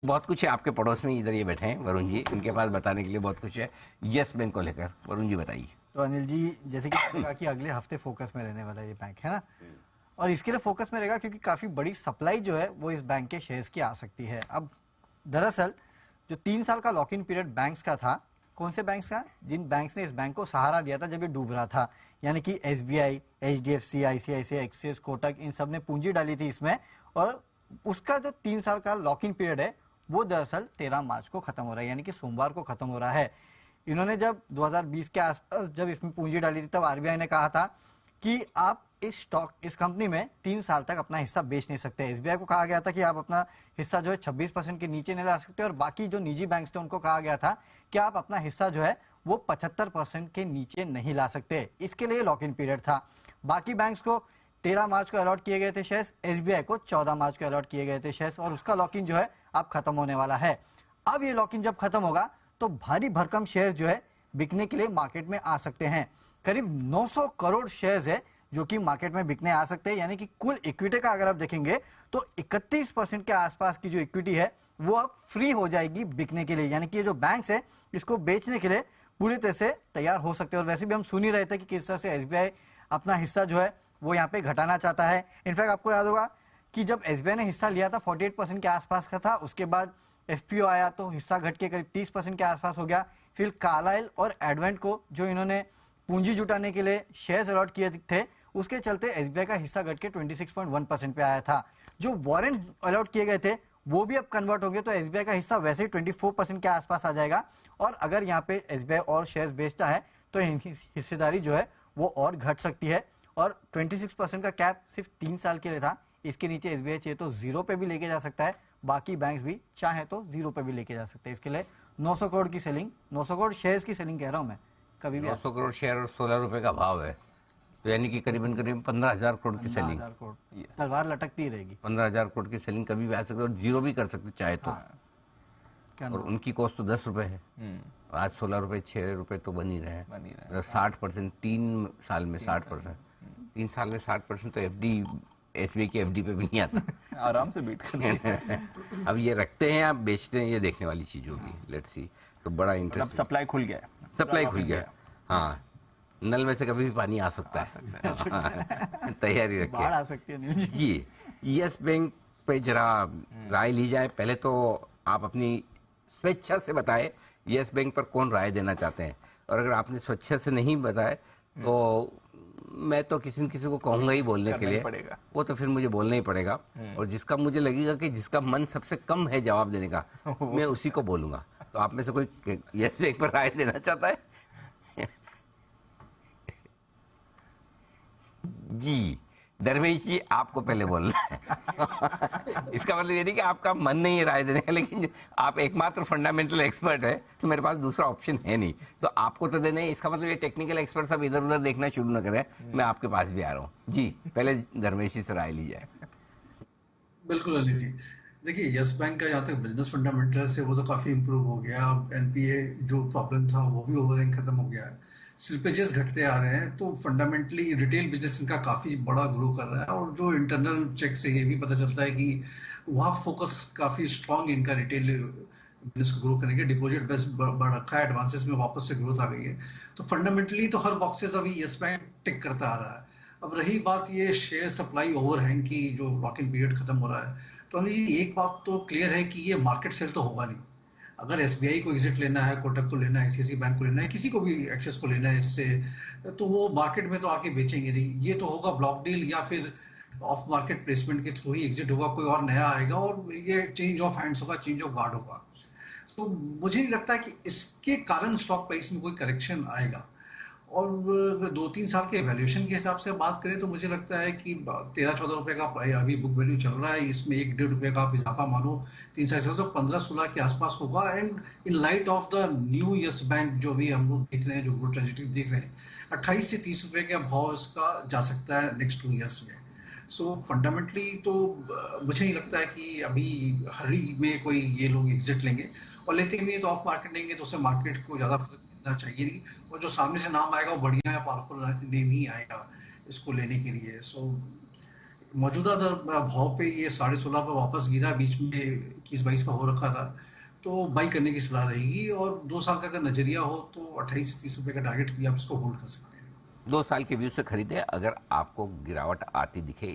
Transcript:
बहुत कुछ है आपके पड़ोस में, इधर ये बैठे हैं वरुण जी, इनके पास बताने के लिए बहुत कुछ है यस बैंक को लेकर। वरुण जी बताइए। तो अनिल जी, जैसे कि आपने कहा कि अगले हफ्ते फोकस में रहने वाला ये बैंक है ना, और इसके लिए फोकस में रहेगा क्योंकि काफी बड़ी सप्लाई जो है वो इस बैंक के शेयर्स की आ सकती है। अब दरअसल जो 3 साल का लॉक इन पीरियड बैंक्स का था, कौन से बैंक्स का, जिन बैंक्स ने इस बैंक को सहारा दिया था जब ये डूब रहा था, यानी कि SBI, HDFC, ICICI, Axis, Kotak, इन सब ने पूंजी डाली थी इसमें। और उसका जो 3 साल का लॉक इन पीरियड है वो दरअसल 13 मार्च को खत्म हो रहा है, यानी कि सोमवार को खत्म हो रहा है। इन्होंने जब 2020 के आसपास जब इसमें पूंजी डाली थी तब आरबीआई ने कहा था कि आप इस कंपनी में 3 साल तक अपना हिस्सा बेच नहीं सकते। एसबीआई को कहा गया था कि आप अपना हिस्सा जो है 26% के नीचे नहीं ला सकते, और बाकी जो निजी बैंक थे उनको कहा गया था कि आप अपना हिस्सा जो है वो 75% के नीचे नहीं ला सकते। इसके लिए लॉक इन पीरियड था। बाकी बैंक्स को 13 मार्च को अलॉट किए गए थे शेयर्स, एसबीआई को 14 मार्च को अलॉट किए गए थे शेयर्स, और उसका लॉक इन जो है अब खत्म होने वाला है। अब ये लॉक इन जब खत्म होगा तो भारी भरकम शेयर्स जो है बिकने के लिए मार्केट में आ सकते हैं। करीब 900 करोड़ शेयर्स है जो कि मार्केट में बिकने आ सकते हैं, यानी कि कुल इक्विटी का अगर आप देखेंगे तो 31% के आसपास की जो इक्विटी है वो अब फ्री हो जाएगी बिकने के लिए, यानी कि ये जो बैंक्स है इसको बेचने के लिए पूरी तरह से तैयार हो सकते हैं। और वैसे भी हम सुन ही रहे थे कि किस तरह से एसबीआई अपना हिस्सा जो है वो यहाँ पे घटाना चाहता है। इनफैक्ट आपको याद होगा कि जब एसबीआई ने हिस्सा लिया था 48% के आसपास का था, उसके बाद एफपीओ आया तो हिस्सा घट के करीब 30% के आसपास हो गया। फिर कार्लाइल और एडवेंट को जो इन्होंने पूंजी जुटाने के लिए शेयर्स अलॉट किए थे, उसके चलते एसबीआई का हिस्सा घट के 26.1% पे आया था। जो वारंट अलॉट किए गए थे वो भी अब कन्वर्ट होंगे, तो एसबीआई का हिस्सा वैसे ही 24% के आसपास आ जाएगा। और अगर यहाँ पे एसबीआई और शेयर्स बेचता है तो हिस्सेदारी जो है वो और घट सकती है। और 26% का कैप सिर्फ 3 साल के लिए था, इसके नीचे एसबीआई चाहिए तो 0 पे भी लेके जा सकता है, बाकी बैंक्स भी चाहे तो 0 पे भी लेके जा सकते हैं। इसके लिए 900 करोड़ की सेलिंग, 900 करोड़ शेयर्स की सेलिंग कह रहा हूं मैं, कभी भी 900 करोड़ शेयर और 16 रुपए का भाव है, तो यानी कि करीबन करीब 15,000 करोड़ की सेलिंग, 15,000 करोड़ तलवार लटकती रहेगी। 15,000 करोड़ की सेलिंग कभी भी आ सकती है, और जीरो भी कर सकते चाहे तो। क्या और उनकी कॉस्ट तो 10 रुपए है, आज 16 रुपए 6 रुपए तो बन ही रहे हैं। 60%, 3 साल में 60%, 3 साल में 60% तो एफडी, एसबीआई की एफडी पे भी नहीं आता। आराम से बीट कर अब ये रखते हैं, आप बेचते हैं, ये देखने वाली चीज होगी। Let's see. तो बड़ा मतलब इंटरेस्ट, सप्लाई खुल गया है, सप्लाई खुल गया। हाँ, नल में से कभी भी पानी आ सकता है। तैयारी रखिए, बाढ़ आ सकती है जी। यस बैंक पे जरा राय ली जाए। पहले तो आप अपनी स्वेच्छा से बताए यस बैंक पर कौन राय देना चाहते हैं, और अगर आपने स्वेच्छा से नहीं बताए तो मैं तो किसी न किसी को कहूंगा ही बोलने के लिए, वो तो फिर मुझे बोलना ही पड़ेगा। और जिसका मुझे लगेगा कि जिसका मन सबसे कम है जवाब देने का, मैं उसी को बोलूंगा। तो आप में से कोई यस बैंक पर राय देना चाहता है? जी धर्मेश जी, आपको पहले बोलना है। इसका मतलब ये नहीं कि आपका मन नहीं है राय देने का, लेकिन आप एकमात्र फंडामेंटल एक्सपर्ट है तो मेरे पास दूसरा ऑप्शन है नहीं, तो आपको तो देना है। इसका मतलब ये टेक्निकल एक्सपर्ट सब इधर उधर देखना शुरू न करें, मैं आपके पास भी आ रहा हूँ। जी, पहले धर्मेश जी से राय ली जाए। बिल्कुल अनिल जी, देखिए यस बैंक का जहाँ तक बिजनेस फंडामेंटल्स है वो तो काफी इंप्रूव हो गया। एनपीए जो प्रॉब्लम था वो भी ओवरहैंग खत्म हो गया है, स्लिपेजेस घटते आ रहे हैं, तो फंडामेंटली रिटेल बिजनेस इनका काफी बड़ा ग्रो कर रहा है। और जो इंटरनल चेक से ये भी पता चलता है कि वहाँ फोकस काफी स्ट्रांग इनका रिटेल बिजनेस को ग्रो करने के, डिपॉजिट बेस बढ़ रखा है, एडवांसेस में वापस से ग्रोथ आ गई है। तो फंडामेंटली तो हर बॉक्सेस अभी यस बैंक टिक करता आ रहा है। अब रही बात ये शेयर सप्लाई ओवरहैंग की, जो लॉक इन पीरियड खत्म हो रहा है, तो अनिल जी एक बात तो क्लियर है कि ये मार्केट सेल तो होगा नहीं। अगर एसबीआई को एग्जिट लेना है, कोटक को लेना है, आईसीआईसीआई बैंक को लेना है, किसी को भी एक्सेस को लेना है इससे, तो वो मार्केट में तो आके बेचेंगे नहीं। ये तो होगा ब्लॉक डील या फिर ऑफ मार्केट प्लेसमेंट के थ्रू ही एग्जिट होगा, कोई और नया आएगा और ये चेंज ऑफ हैंड्स होगा, चेंज ऑफ गार्ड होगा। तो मुझे नहीं लगता है कि इसके कारण स्टॉक प्राइस में कोई करेक्शन आएगा। और 2-3 साल के वैल्यूएशन के हिसाब से बात करें तो मुझे लगता है कि 13-14 रुपए का अभी बुक वैल्यू चल रहा है, इसमें 1-1.5 रुपए का आप इजाफा मानो 3 साल से, तो 15-16 के आसपास होगा। And in light of the new yes bank जो भी हम लोग देख रहे हैं, जो ग्रोथ ट्रेजेक्टरी देख रहे हैं, 28 से 30 रुपए का भाव इसका जा सकता है नेक्स्ट 2 ईयर्स में। सो फंडामेंटली तो मुझे नहीं लगता है कि अभी हरी में कोई ये लोग एग्जिट लेंगे, और लेते भी तो ऑफ मार्केट लेंगे तो उससे मार्केट को ज्यादा चाहिए नहीं, और जो सामने से नाम आएगा वो बढ़िया या पावरफुल नेम ही आएगा इसको लेने के लिए। सो मौजूदा भाव पे ये 16.5 पे वापस गिरा, बीच में 21-22 का हो रखा था, तो बाई करने की सलाह रहेगी। और 2 साल का अगर नजरिया हो तो 28 से 30 रुपए का टारगेट भी आप इसको होल्ड कर सकते हैं। 2 साल के व्यू से खरीदे, अगर आपको गिरावट आती दिखे